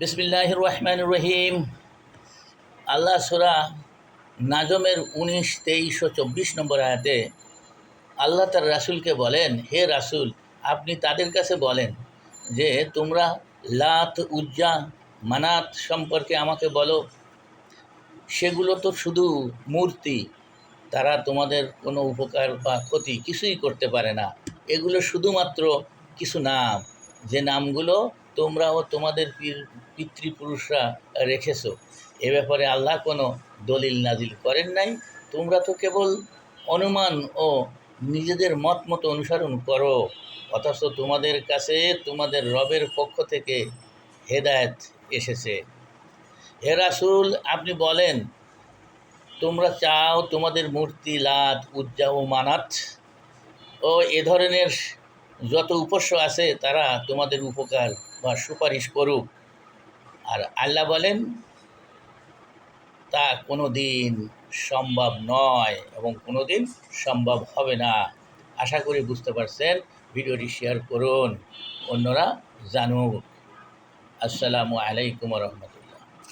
বিসমিল্লাহির রহমানির রহিম। আল্লাহ সূরা নাজমের 19, 23 ও 24 নম্বর আয়াতে আল্লাহ তার রাসূলকে বলেন, হে রাসূল, আপনি তাদের কাছে বলেন যে তোমরা লাত, উজ্জা, মানাত সম্পর্কে আমাকে বলো। সেগুলো তো শুধু মূর্তি, তারা তোমাদের কোনো উপকার বা ক্ষতি কিছুই করতে পারে না। এগুলো শুধুমাত্র কিছু নাম, যে নামগুলো তোমরা ও তোমাদের পিতৃপুরুষরা রেখেছ। এ ব্যাপারে আল্লাহ কোনো দলিল নাজিল করেন নাই। তোমরা তো কেবল অনুমান ও নিজেদের মত মতো অনুসরণ করো, অথচ তোমাদের কাছে তোমাদের রবের পক্ষ থেকে হেদায়েত এসেছে। হে রাসূল, আপনি বলেন, তোমরা চাও তোমাদের মূর্তি লাত, উজ্জা ও মানাত ও এ ধরনের যত উপাস্য আছে তারা তোমাদের উপকার বা সুপারিশ করুক। আর আল্লাহ বলেন, তা কোনো দিন সম্ভব নয় এবং কোনো দিন সম্ভব হবে না। আশা করি বুঝতে পারছেন। ভিডিওটি শেয়ার করুন, অন্যরা জানুক। আসসালামু আলাইকুম রহমতুল্লাহ।